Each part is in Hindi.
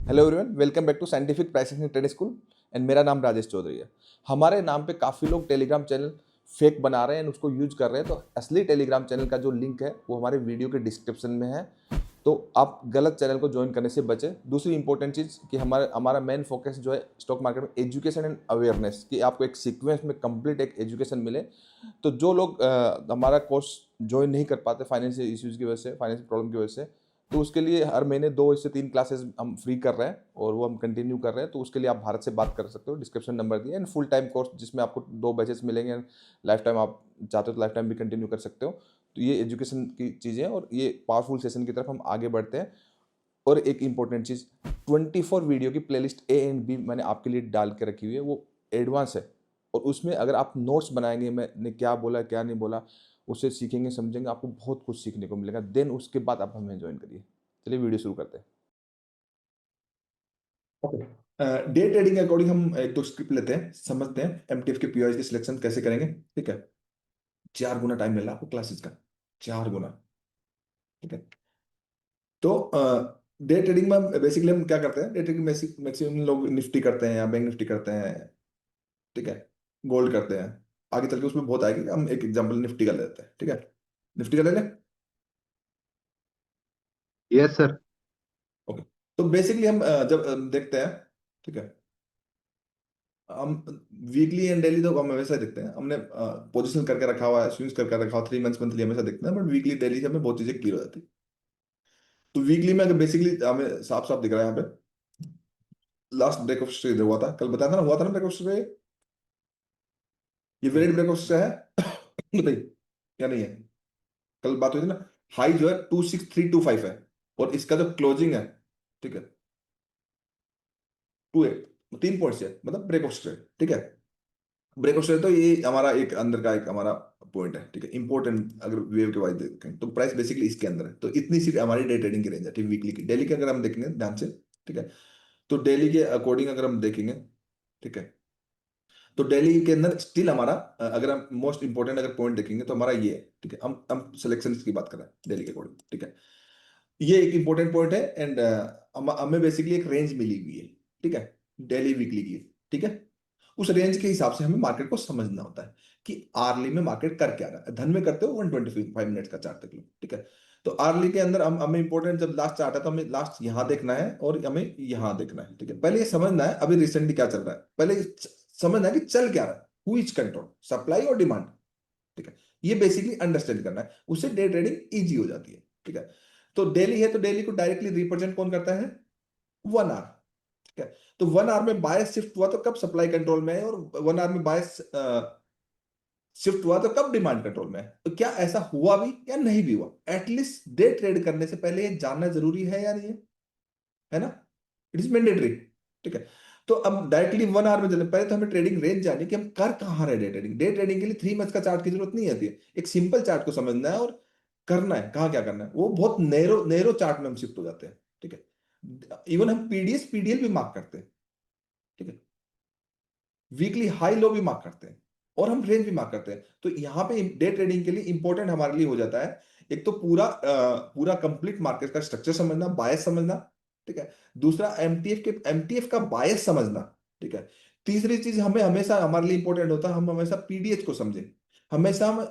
Hello everyone, welcome back to scientific pricing and trading school and मेरा नाम राजेश चौधरी है। हमारे नाम पे काफ़ी लोग टेलीग्राम चैनल फेक बना रहे हैं एंड उसको यूज कर रहे हैं। तो असली टेलीग्राम चैनल का जो लिंक है वो हमारे वीडियो के डिस्क्रिप्शन में है। तो आप गलत चैनल को ज्वाइन करने से बचें। दूसरी इंपॉर्टेंट चीज़ कि हमारा हमारा मेन फोकस जो है स्टॉक मार्केट में एजुकेशन एंड अवेयरनेस, कि आपको एक सीक्वेंस में कंप्लीट एक एजुकेशन मिले। तो जो लोग हमारा कोर्स ज्वाइन नहीं कर पाते फाइनेंशियल इश्यूज़ की वजह से, फाइनेंशियल प्रॉब्लम की वजह से, तो उसके लिए हर महीने 2 से 3 क्लासेस हम फ्री कर रहे हैं और वो हम कंटिन्यू कर रहे हैं। तो उसके लिए आप भारत से बात कर सकते हो, डिस्क्रिप्शन नंबर दिया, एंड फुल टाइम कोर्स जिसमें आपको 2 बैचेस मिलेंगे। लाइफ टाइम आप चाहते हो तो लाइफ टाइम भी कंटिन्यू कर सकते हो। तो ये एजुकेशन की चीज़ें हैं और ये पावरफुल सेशन की तरफ हम आगे बढ़ते हैं। और एक इंपॉर्टेंट चीज़, 24 वीडियो की प्लेलिस्ट ए एंड बी मैंने आपके लिए डाल के रखी हुई है, वो एडवांस है। और उसमें अगर आप नोट्स बनाएंगे, मैंने क्या बोला क्या नहीं बोला, उससे सीखेंगे समझेंगे, आपको बहुत कुछ सीखने को मिलेगा। देन उसके बाद आप हमें ज्वाइन करिए। चलिए वीडियो शुरू करते हैं। ओके। डे ट्रेडिंग के अकॉर्डिंग हम एक दो स्क्रिप्ट लेते हैं, समझते हैं एमटीएफ के पीओआई की सिलेक्शन कैसे करेंगे। ठीक है, 4 गुना टाइम मिल रहा है आपको क्लासेस का, 4 गुना। ठीक है, तो डे ट्रेडिंग में बेसिकली हम क्या करते हैं, डे ट्रेडिंग मैक्सिमम लोग निफ्टी करते हैं या बैंक निफ्टी करते हैं। ठीक है, गोल्ड करते हैं। आगे चल के उसमें बहुत आएगी, हम एक एग्जांपल निफ्टी का ले लेते हैं। ठीक है, निफ्टी का ले लें। Yes sir. ओके, तो बेसिकली हम जब देखते हैं, ठीक है, हम वीकली एंड डेली तो हम हमेशा देखते हैं। हमने पोजीशन करके रखा हुआ है, स्विंग्स करके रखा हुआ, 3 मंथ्स मंथली हमेशा देखते हैं, बट वीकली डेली से हमें बहुत चीजें क्लियर हो जाती है। तो वीकली में अगर बेसिकली हमें साफ साफ दिख रहा है यहाँ पे, लास्ट ब्रेक ऑफ स्ट्रे हुआ था, कल बताया था ना, हुआ था ना ब्रेक ऑफ स्ट्रे। ये वैलिड ब्रेक ऑफ स्ट्रे है बताइए, या नहीं है? कल बात हुई थी ना, हाई जो है 26325 है और इसका जो क्लोजिंग है, ठीक है, 28, 3 पॉइंट से मतलब ब्रेक ऑफ स्ट्रे। ठीक है, ब्रेक ऑफ स्ट्रे, तो ये हमारा एक अंदर का एक हमारा पॉइंट है। ठीक है, इंपॉर्टेंट अगर वेव के वाइज देखें तो प्राइस बेसिकली इसके अंदर है। तो इतनी सी हमारी डे ट्रेडिंग की रेंज है। ठीक, वीकली की, डेली की अगर हम देखेंगे ध्यान से, ठीक है, तो डेली के अकॉर्डिंग अगर हम देखेंगे, ठीक है, तो डेली के अंदर स्टिल हमारा अगर हम मोस्ट इंपॉर्टेंट अगर पॉइंट देखेंगे तो हमारा ये है। ठीक है, हम सिलेक्शन की बात कर रहे हैं डेली के अकॉर्डिंग। ठीक है, ये एक इंपॉर्टेंट पॉइंट है एंड हमें बेसिकली एक रेंज मिली हुई है। ठीक है, डेली वीकली की। ठीक है, उस रेंज के हिसाब से हमें मार्केट को समझना होता है कि आर्ली में मार्केट कर क्या रहा है। धन में करते हो 125 मिनट्स का चार्ट देख लो। ठीक है, तो आर्ली के अंदर हम हमें इंपॉर्टेंट जब लास्ट चार्ट है तो हमें लास्ट यहां देखना है और हमें यहां देखना है। ठीक है, पहले ये समझना है अभी रिसेंटली क्या चल रहा है, पहले समझना है कि चल क्या रहा है, हु इज कंट्रोल, सप्लाई और डिमांड। ठीक है, ये बेसिकली अंडरस्टैंड करना है, उससे डे ट्रेडिंग इजी हो जाती है। ठीक है, तो डेली है तो डेली को डायरेक्टली रिप्रेजेंट कौन करता है? 1 आवर। ठीक है, तो 1 आवर में बायस शिफ्ट हुआ तो कब सप्लाई कंट्रोल में है, और 1 आवर में बायस शिफ्ट हुआ तो कब डिमांड कंट्रोल में है। तो क्या ऐसा हुआ भी या नहीं भी हुआ, एटलीस्ट डे ट्रेड करने से पहले ये जानना जरूरी है या नहीं है ना? It is mandatory. ठीक है, तो अब डायरेक्टली 1 आवर में चले, पहले तो हमें ट्रेडिंग रेंज जाने कि हम कर कहाँ रहे। डे ट्रेडिंग, डे ट्रेडिंग के लिए 3 मंथ का चार्ट की जरूरत नहीं आती है। एक सिंपल चार्ट को समझना है और करना है कहाँ क्या करना है। वो बहुत नैरो नैरो चार्ट में हम शिफ्ट हो जाते हैं। ठीक है, इवन हम पीडीएस पीडीएल भी मार्क करते हैं। ठीक है, वीकली हाई लो भी मार्क करते हैं और हम रेंज भी मार्क करते हैं। तो यहाँ पे डे ट्रेडिंग के लिए इंपॉर्टेंट हमारे लिए हो जाता है, एक तो पूरा कंप्लीट मार्केट का स्ट्रक्चर समझना, बायस समझना। ठीक है, दूसरा एमटीएफ का बायस समझना। ठीक है, तीसरी चीज हमें हमेशा हमारे लिए इंपॉर्टेंट होता है, हम हमेशा पीडीएच को समझें, हमेशा हम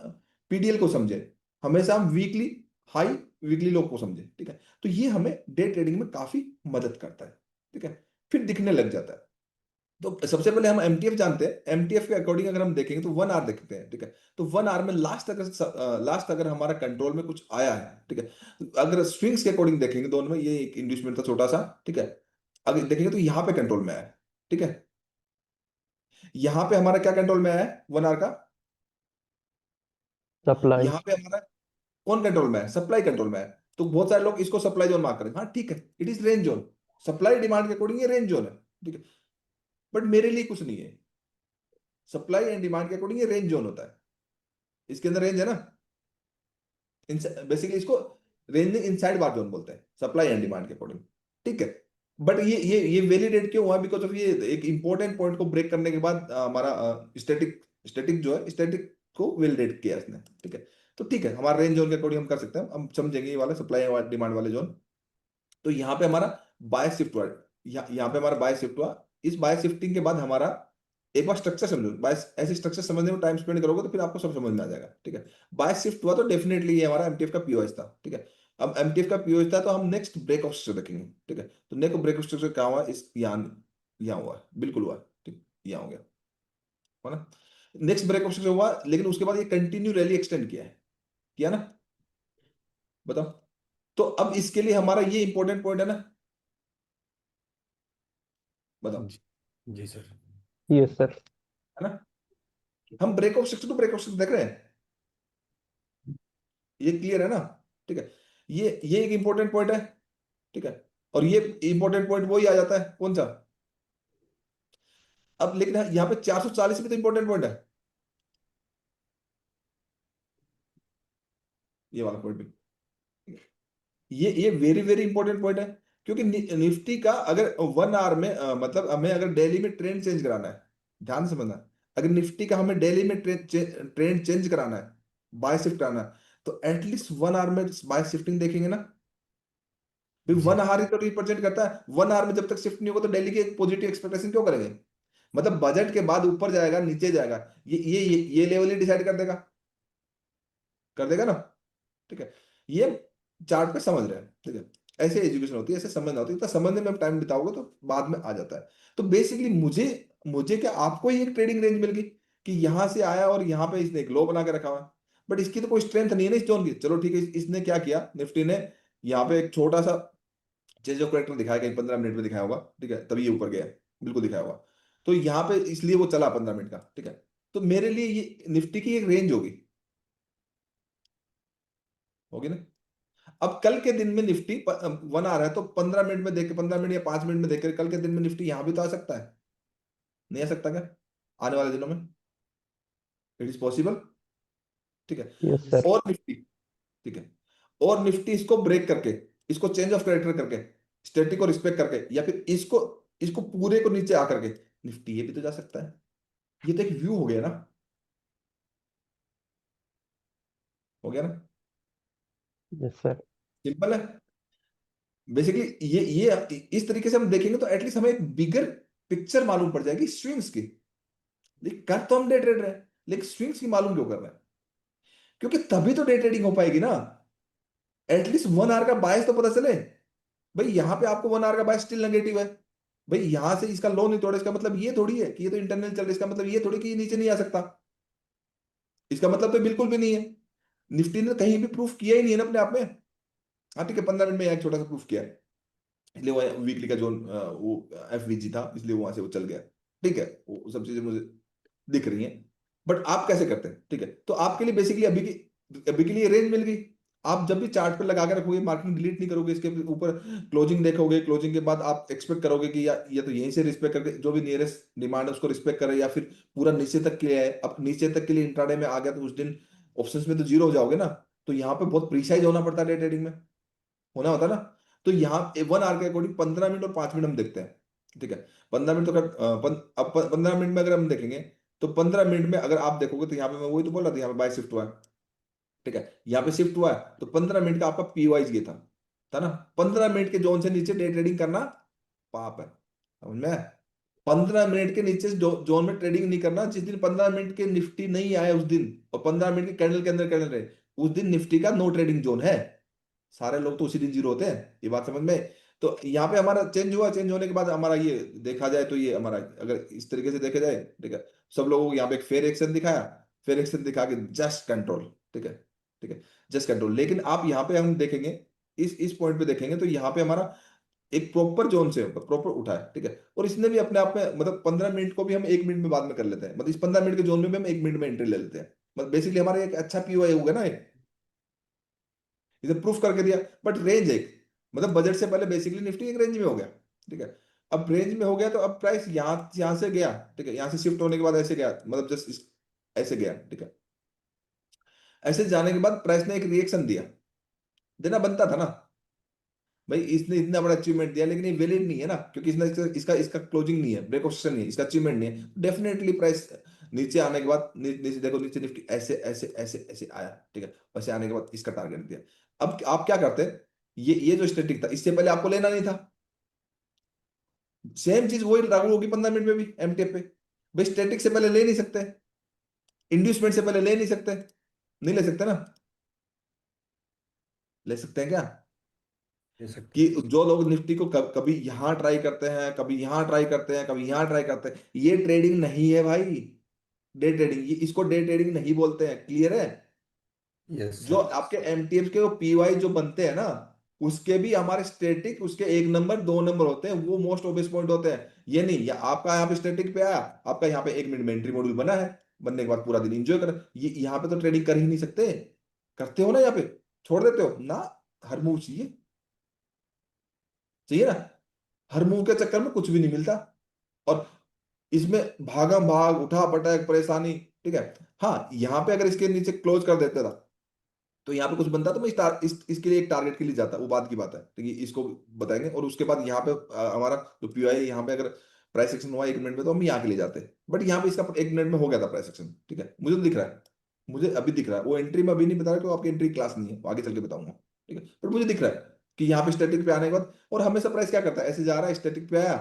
पीडीएल को समझें, हमेशा हम वीकली हाई वीकली लो को समझें। ठीक है, तो ये हमें डे ट्रेडिंग में काफी मदद करता है। ठीक है, फिर दिखने लग जाता है। तो सबसे पहले हम एमटीएफ जानते हैं, एमटीएफ के अकॉर्डिंग अगर हम देखेंगे तो 1 आवर देखते हैं। ठीक है, तो 1 आवर में लास्ट अगर हमारा कंट्रोल में कुछ आया है, ठीक है, अगर स्विंग्स के अकॉर्डिंग देखेंगे, दोनों में ये एक इंड्यूसमेंट था छोटा सा। ठीक है, अगर देखेंगे तो यहाँ पे कंट्रोल में आया है। ठीक है, यहाँ पे हमारा क्या कंट्रोल में आया है 1 आवर का? सप्लाई। यहाँ पे हमारा कौन कंट्रोल में है? सप्लाई कंट्रोल में है। तो बहुत सारे लोग इसको सप्लाई जोन मार्क करें, हाँ ठीक है, it is range zone, supply demand के अकॉर्डिंग ये रेंज जोन है। ठीक है, बट मेरे लिए कुछ नहीं है, सप्लाई एंड डिमांड के अकॉर्डिंग ये रेंज जोन होता है। इसके अंदर रेंज है ना, बेसिकली इसको रेंजिंग इनसाइड बार जोन बोलते हैं, सप्लाई एंड डिमांड के अकॉर्डिंग। ठीक है, बट ये वैलिडेट क्यों हुआ? बिकॉज ऑफ ये एक इंपॉर्टेंट पॉइंट को ब्रेक करने के बाद हमारा स्टैटिक स्टैटिक जो है, स्टैटिक को वैलिडेट किया इसने। ठीक है, तो ठीक है, हमारा रेंज जोन के अकॉर्डिंग हम कर सकते हैं, हम समझेंगे ये वाला सप्लाई डिमांड वाले जोन। तो यहाँ पे हमारा बायस शिफ्ट हुआ, यहाँ पे हमारा बाय शिफ्ट हुआ। इस बाय शिफ्टिंग के बाद हमारा, एक बार स्ट्रक्चर समझो, बाय ऐसे स्ट्रक्चर समझने में टाइम स्पेंड करोगे तो फिर आपको सब समझ में आ जाएगा, ठीक है। बाय शिफ्ट हुआ तो डेफिनेटली ये हमारा एमटीएफ का पीओएस था, ठीक है। अब एमटीएफ का पीओएस था तो हम नेक्स्ट ब्रेक ऑफ स्ट्रक्चर देखेंगे, ठीक है। तो नेक्स्ट ब्रेक ऑफ स्ट्रक्चर क्या हुआ, इस यहाँ हुआ, बिल्कुल हुआ, ठीक, यहाँ हो गया, है ना। नेक्स्ट ब्रेक ऑफ स्ट्रक्चर हुआ, लेकिन उसके बाद ये कंटिन्यू रैली एक्सटेंड किया ना, बताओ। तो अब इसके लिए हमारा ये इंपॉर्टेंट पॉइंट है ना, बताओ, जी जी सर। Yes sir. है ना। हम break of structure to break of structure देख रहे हैं, ये क्लियर है ना, ठीक है। ये एक इंपॉर्टेंट पॉइंट है, ठीक है। और ये इंपॉर्टेंट पॉइंट वही आ जाता है, कौन सा। अब लेकिन यहाँ पे 440 भी तो इंपॉर्टेंट पॉइंट है, ये वाला पॉइंट भी, ये वेरी वेरी इंपॉर्टेंट पॉइंट है। क्योंकि निफ्टी का अगर 1 आवर में मतलब हमें अगर डेली में ट्रेंड चेंज कराना है, ध्यान से समझना, अगर निफ्टी का हमें डेली में ट्रेंड चेंज कराना है, बाय शिफ्ट कराना है, तो एटलीस्ट 1 आवर में बाय शिफ्टिंग देखेंगे ना। भाई जी 1 आवर ही तो रिप्रेजेंट करता है, 1 आवर में जब तक शिफ्ट नहीं होगा तो डेली की पॉजिटिव एक्सपेक्टेशन क्यों करेंगे। मतलब बजट के बाद ऊपर जाएगा नीचे जाएगा, ये लेवल ही डिसाइड कर देगा ना, ठीक है। ये चार्ट पे समझ रहे हैं, ठीक है। ऐसे एजुकेशन होती है, ऐसे समझना होती है, तो समझने में टाइम बिताओगे तो बाद में आ जाता है। तो बेसिकली मुझे मुझे क्या, आपको ही एक ट्रेडिंग रेंज मिल गई कि यहां से आया और यहाँ पे इसने एक लो बना के रखा हुआ है, बट इसकी तो कोई स्ट्रेंथ नहीं है ना इस जोन की। चलो ठीक है, इसने क्या किया, निफ्टी ने यहाँ पे एक छोटा सा चेंज ऑफ करेक्टर दिखाया, कहीं 15 मिनट में दिखाया होगा, ठीक है, तभी ये ऊपर गया, बिल्कुल दिखाया होगा। तो यहाँ पे इसलिए वो चला 15 मिनट का, ठीक है। तो मेरे लिए ये निफ्टी की एक रेंज होगी ना। अब कल के दिन में निफ्टी 1 आ रहा है, तो 15 मिनट में देख के, 15 मिनट या 5 मिनट में देख के कल के दिन में निफ्टी यहां भी तो आ सकता है, नहीं आ सकता क्या, आने वाले दिनों में, इट इज पॉसिबल, ठीक है। Yes sir. और निफ्टी, ठीक है, और निफ्टी इसको ब्रेक करके, इसको चेंज ऑफ कैरेक्टर करके, स्टैटिक को रिस्पेक्ट करके, या फिर इसको इसको पूरे को नीचे आकर के निफ्टी ये भी तो जा सकता है। ये तो एक व्यू हो गया ना, हो गया ना, यस सर। सिंपल है। बेसिकली ये इस तरीके से हम देखेंगे तो एटलीस्ट हमें एक बिगर पिक्चर मालूम पड़ जाएगी स्विंग्स की। लेकिन कर तो हम डे ट्रेड रहे हैं, लेकिन स्विंग्स की मालूम क्यों कर रहे हैं, क्योंकि तभी तो डे ट्रेडिंग हो पाएगी ना। एटलीस्ट 1 आवर का बायस तो पता चले। भाई यहाँ पे आपको 1 आवर का बायस स्टिल नेगेटिव है, भाई यहां से इसका लो नहीं तोड़ा, इसका मतलब ये थोड़ी है कि ये तो इंटरनल चल रहा है, इसका मतलब ये थोड़ी कि ये नीचे नहीं आ सकता, इसका मतलब तो बिल्कुल भी नहीं है। निफ्टी ने कहीं भी प्रूफ किया ही नहीं है ना अपने आप में। हाँ ठीक है, 15 मिनट में एक छोटा सा प्रूफ किया है, इसलिए वो वीकली का जोन वो एफवीजी था, इसलिए वहां से वो चल गया, ठीक है। वो सब चीजें मुझे दिख रही हैं। बट आप कैसे करते हैं, ठीक है। तो आपके लिए बेसिकली अभी के लिए रेंज मिल गई। आप जब भी चार्ट पे लगा के रखोगे, मार्किंग डिलीट नहीं करोगे, इसके ऊपर क्लोजिंग देखोगे, क्लोजिंग के बाद आप एक्सपेक्ट करोगे कि या ये तो यहीं से रिस्पेक्ट करके जो भी नियरेस्ट डिमांड है उसको रिस्पेक्ट करे, या फिर पूरा नीचे तक के लिए है। अब नीचे तक के लिए इंट्राडे में आ गया तो उस दिन ऑप्शंस में तो जीरो हो जाओगे ना। तो यहाँ पे बहुत प्रीसाइज होना पड़ता है डे ट्रेडिंग में, होना होता है ना। तो यहाँ 1 आवर के अकॉर्डिंग 15 मिनट और 5 मिनट हम देखते हैं, ठीक है। 15 मिनट तो अब 15 मिनट में अगर हम देखेंगे तो 15 मिनट में अगर आप देखोगे तो यहाँ पे मैं वही तो बोल रहा था, यहाँ पे बाय शिफ्ट हुआ है, ठीक है। यहाँ पे शिफ्ट हुआ है तो 15 मिनट का आपका पीवाइज ये था ना। 15 मिनट के जोन से नीचे डे ट्रेडिंग करना पाप है, समझ में। 15 मिनट के नीचे जोन में ट्रेडिंग नहीं करना। जिस दिन 15 मिनट के निफ्टी नहीं आए उस दिन, और 15 मिनट के कैंडल के अंदर कैंडल रहे, उस दिन निफ्टी का नो ट्रेडिंग जोन है। सारे लोग तो उसी दिन जीरो होते हैं, ये बात समझ में। तो यहाँ पे हमारा चेंज हुआ, चेंज होने के बाद हमारा ये देखा जाए तो ये हमारा, अगर इस तरीके से देखा जाए, ठीक है, सब लोगों को यहाँ पे एक फेयर एक्शन दिखाया, फेयर एक्शन दिखा के जस्ट कंट्रोल, ठीक है, ठीक है, जस्ट कंट्रोल। लेकिन आप यहाँ पे हम देखेंगे, इस पॉइंट पे देखेंगे तो यहाँ पे हमारा एक प्रॉपर जोन से प्रॉपर उठा है, ठीक है। और इसने भी अपने आप में, मतलब 15 मिनट को भी हम 1 मिनट में बाद में कर लेते हैं, मतलब इस 15 मिनट के जोन में भी हम 1 मिनट में एंट्री ले लेते हैं। मतलब बेसिकली हमारा एक अच्छा पीओआई होगा ना, इधर प्रूफ करके दिया। बट रेंज एक, मतलब बजट से पहले बेसिकली निफ्टी एक रेंज में हो गया, ठीक है। अब रेंज में हो गया तो अब प्राइस यहाँ से गया, ठीक है, यहाँ से शिफ्ट होने के बाद ऐसे गया, मतलब जस्ट ऐसे गया, ठीक है। ऐसे जाने के बाद प्राइस ने एक रिएक्शन दिया, देना बनता था ना। भाई इसने इतना बड़ा अचीवमेंट दिया, लेकिन ये वैलिड नहीं है ना, क्योंकि इसने इसका इसका इसका क्लोजिंग नहीं है, ब्रेक ऑफ सेशन नहीं है, इसका अचीवमेंट नहीं है। डेफिनेटली प्राइस नीचे आने के बाद, नीचे देखो, नीचे निफ्टी ऐसे ऐसे ऐसे ऐसे आया, ठीक है। वैसे आने के बाद इसका टारगेट दिया। अब आप क्या करते हैं, ये जो स्टैटिक था, इससे पहले आपको लेना नहीं था, सेम चीज वही लागू होगी 15 मिनट में भी एमटीएफ पे। भाई स्टैटिक से पहले ले नहीं सकते, इंड्यूसमेंट से पहले ले नहीं सकते, नहीं ले सकते ना, ले सकते हैं क्या? दे सकते कि हैं। जो लोग निफ्टी को कभी यहां ट्राई करते हैं, कभी यहां ट्राई करते हैं, कभी यहां ट्राई करते हैं, ये ट्रेडिंग नहीं है भाई। डे ट्रेडिंग, ये इसको डे ट्रेडिंग नहीं बोलते हैं, क्लियर है? यस जो सर। आपके एमटीएफ के पीवाई जो बनते हैं ना, उसके भी हमारे स्टैटिक उसके 1 नंबर 2 नंबर होते हैं, वो मोस्ट ऑब्वियस पॉइंट होते हैं। ये नहीं, या आपका यहाँ पे स्टैटिक पे आया, आपका यहाँ पे 1 मिनट में एंट्री मॉड्यूल बना है, बनने के बाद पूरा दिन एंजॉय कर, ये यहाँ पे तो ट्रेडिंग कर ही नहीं सकते। करते हो ना यहाँ पे, छोड़ देते हो ना? हर मूव चाहिए, चाहिए ना? हर मूव के चक्कर में कुछ भी नहीं मिलता, और इसमें भागम भाग उठा पटक परेशानी, ठीक है। हाँ, यहाँ पे अगर इसके नीचे क्लोज कर देता था तो यहाँ पे कुछ बनता तो मैं इसके लिए एक टारगेट के लिए जाता, वो बात की बात है, ठीक है, इसको बताएंगे। और उसके बाद यहाँ पे हमारा जो पीआई यहाँ पे अगर प्राइस एक्शन हुआ 1 मिनट में तो हम यहाँ के लिए जाते हैं, बट यहाँ पे इसका 1 मिनट में हो गया था प्राइस एक्शन, ठीक है, मुझे तो दिख रहा है, मुझे अभी दिख रहा है। वो एंट्री में अभी नहीं बता रहा, क्योंकि आपकी एंट्री क्लास नहीं है, वो आगे चल के बताऊंगा, ठीक है, बट मुझे दिख रहा है कि यहाँ पे स्टैटिक पे आने के बाद, और हमेशा प्राइस क्या करता है, ऐसे जा रहा है, स्टैटिक पे आया,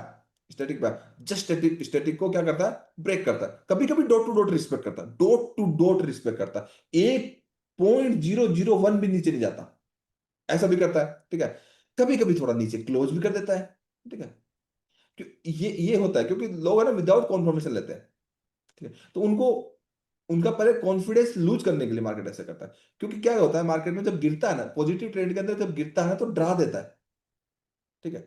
स्टैटिक पे आया, जस्ट स्टैटिक स्टैटिक को क्या करता है, ब्रेक करता है, कभी कभी डॉट टू डॉट रिस्पेक्ट करता है, डॉट टू डॉट रिस्पेक्ट करता है, 0.001 भी नीचे नहीं जाता, ऐसा भी करता है, ठीक है। कभी कभी थोड़ा नीचे क्लोज भी कर देता है, ठीक है। ये होता है क्योंकि लोग है ना विदाउट कॉन्फर्मेशन लेते हैं, ठीक है, तो उनको उनका पहले कॉन्फिडेंस लूज करने के लिए मार्केट ऐसा करता है। क्योंकि क्या होता है मार्केट में, जब गिरता है ना, पॉजिटिव ट्रेंड के अंदर जब गिरता है ना, तो डरा देता है, ठीक है,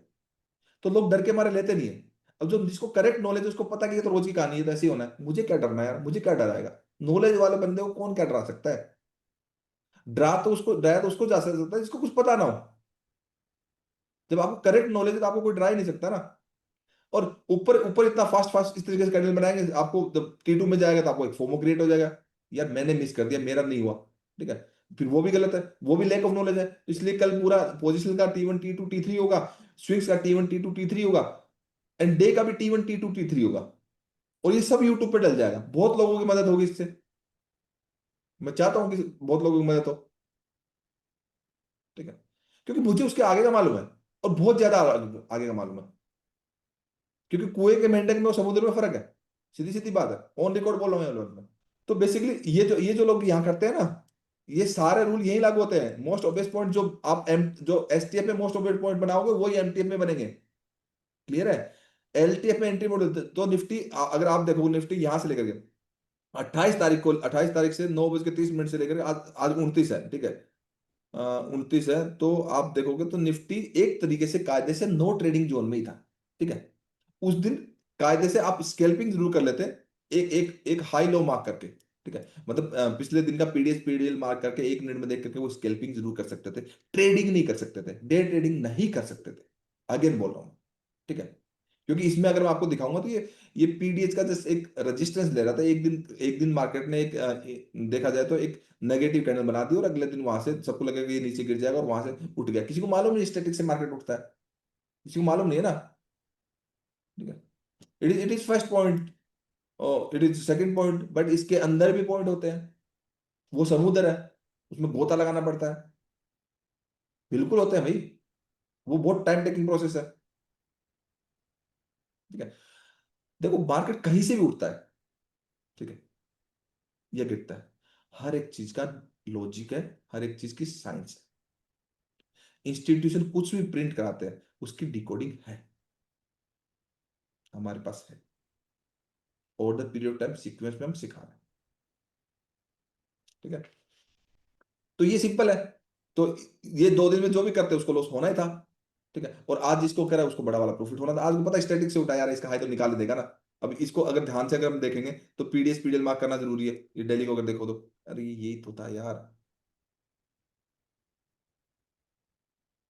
तो लोग डर के मारे लेते नहीं है। अब जो जिसको करेक्ट नॉलेज है, उसको पता है कि ये तो रोज की कहानी है, तो ऐसे ही होना है, मुझे क्या डरना है यार, मुझे क्या डराएगा? नॉलेज वाले बंदे को कौन क्या डरा सकता है? डराया तो उसको जा सकता है जिसको कुछ पता ना हो। जब आपको करेक्ट नॉलेज है तो आपको कोई डरा ही नहीं सकता ना। और ऊपर ऊपर इतना फास्ट फास्ट इस तरीके से कैंडल बनाएंगे, आपको जब T2 में जाएगा तो आपको एक फोमो क्रिएट हो जाएगा, यार मैंने मिस कर दिया, मेरा नहीं हुआ, ठीक है। फिर वो भी गलत है, वो भी लैक ऑफ नॉलेज है, तो इसलिए कल पूरा पोजिशन का T1 T2 T3 होगा, स्विंग्स का T1 T2 T3 होगा, एंड डे का भी T1 T2 T3 होगा, और ये सब यूट्यूब पे डल जाएगा। बहुत लोगों की मदद होगी इससे, मैं चाहता हूँ कि बहुत लोगों की मदद हो, ठीक है, क्योंकि मुझे उसके आगे का मालूम है, और बहुत ज्यादा आगे का मालूम है, क्योंकि कुएं के मेंढक में और समुद्र में फर्क है, सीधी सीधी बात है, ऑन रिकॉर्ड बोल रहा हूं मैं लोगों में। तो बेसिकली ये जो लोग यहाँ करते हैं ना, ये सारे रूल यही लागू होते हैं। मोस्ट ऑब्वियस पॉइंट जो आप जो एसटीएफ में मोस्ट ऑब्वियस पॉइंट बनाओगे, वही एमटीएफ में बनेंगे, क्लियर है? एलटीएफ में एंट्री मॉडल तो निफ्टी, अगर आप देखो निफ्टी यहां से लेकर के 28 तारीख को, 28 तारीख से 9:30 से लेकर आज आज 29 है, ठीक है, 29 है, तो आप देखोगे तो निफ्टी एक तरीके से कायदे से नो ट्रेडिंग जोन में ही था, ठीक है। उस दिन कायदे से आप स्कैल्पिंग जरूर कर लेते, एक एक एक हाई लो मार्क करके, ठीक है, मतलब पिछले दिन का पीडीएस पीडीएल मार्क करके 1 मिनट में देख करके वो स्कैल्पिंग जरूर कर सकते थे, ट्रेडिंग नहीं कर सकते थे, डे ट्रेडिंग नहीं कर सकते थे, अगेन बोल रहा हूं, ठीक है। क्योंकि इसमें अगर मैं आपको दिखाऊंगा तो ये पीडीएस का जस्ट एक रेजिस्टेंस ले रहा था, एक दिन मार्केट ने देखा जाए तो एक नेगेटिव कैंडल बना दी, और अगले दिन वहां से सबको लगेगा कि ये नीचे गिर जाएगा, और वहां से उठ गया। किसी को मालूम नहीं स्टैटिक से मार्केट उठता है, किसी को मालूम नहीं है ना, ठीक है। It is first point, it is second point, but इसके अंदर भी पॉइंट होते हैं, वो समुद्र है, उसमें गोता लगाना पड़ता है, बिल्कुल होते हैं भाई, वो बहुत टाइम टेकिंग प्रोसेस है, ठीक है। देखो मार्केट कहीं से भी उठता है, ठीक है, या गिरता है, हर एक चीज का लॉजिक है, हर एक चीज की साइंस है। इंस्टीट्यूशन कुछ भी प्रिंट कराते हैं, उसकी डिकोडिंग है, हमारे पास है, over the period of time sequence में हम सिखा रहे हैं, ठीक है। तो ये सिंपल है। तो ये 2 दिन में जो भी करते हैं उसको लॉस होना ही था, ठीक है। और आज जिसको कह रहा है उसको बड़ा वाला प्रॉफिट होना था, आज को पता है स्टैटिक से उठा यार, इसका हाई तो निकाल ही देगा ना। अब इसको अगर ध्यान से अगर हम देखेंगे तो पीडीएस पीडीएल मार्क करना जरूरी है, ये डेली को अगर देखो तो, अरे यही तो था यार,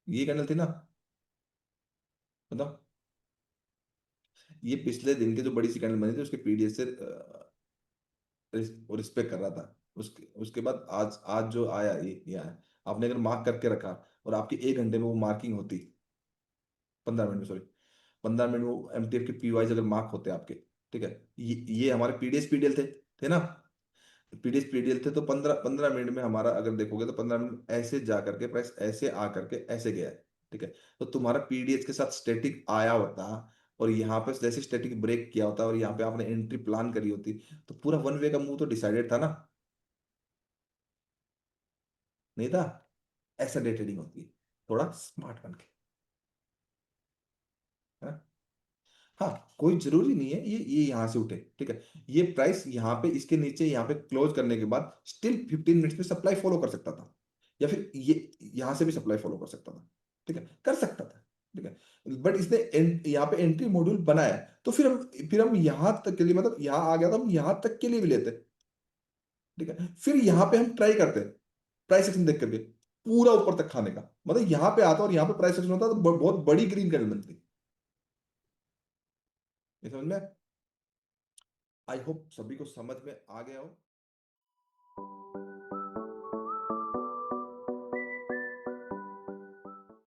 ये कैंडल थी ना, बताओ, ये पिछले दिन के जो बड़ी सी कैंडल बनी थी उसके पीडीएस से रिस्पेक्ट कर रहा था। उसके उसके बाद आज आज जो आया ये आया, आपने अगर मार्क करके रखा और आपकी 1 घंटे में वो मार्किंग होती, 15 मिनट में, सॉरी 15 मिनट में वो एमटीएफ के पी वाइज अगर मार्क होते आपके, ठीक है, ये हमारे पीडीएस पीडीएल थे ना, पीडीएस पीडीएल थे, तो 15 15 मिनट में हमारा अगर देखोगे तो 15 मिनट ऐसे जा करके प्राइस ऐसे आ करके ऐसे गया है, ठीक है। तो तुम्हारा पीडीएस के साथ स्टैटिक आया होता, और यहाँ पे जैसे स्टैटिक ब्रेक किया होता है और यहाँ पे आपने एंट्री प्लान करी होती, तो पूरा वन वे का मूव तो डिसाइडेड था ना, नहीं था? ऐसा डे ट्रेडिंग होती है, थोड़ा स्मार्ट बन के, है ना? हाँ, कोई जरूरी नहीं है ये यहाँ से उठे, ठीक है? ये प्राइस यहाँ पे इसके नीचे यहाँ पे क्लोज करने के बाद स्टिल 15 मिनट्स में सप्लाई फॉलो कर सकता था, या फिर ये यहाँ से भी सप्लाई फॉलो कर सकता था, ठीक है, कर सकता था, ठीक है। बट इसने यहाँ पे एंट्री मॉड्यूल बनाया, तो फिर हम यहाँ तक के लिए, मतलब यहाँ आ गया तो हम यहाँ तक के लिए भी लेते, ठीक है। फिर यहाँ पे हम ट्राई करते हैं प्राइस एक्शन देख करके पूरा ऊपर तक खाने का, मतलब यहाँ पे आता और यहाँ पे प्राइस एक्शन होता तो बहुत बड़ी ग्रीन कैंडल बनती। ये समझ में? आई होप सभी को समझ में आ गया हो।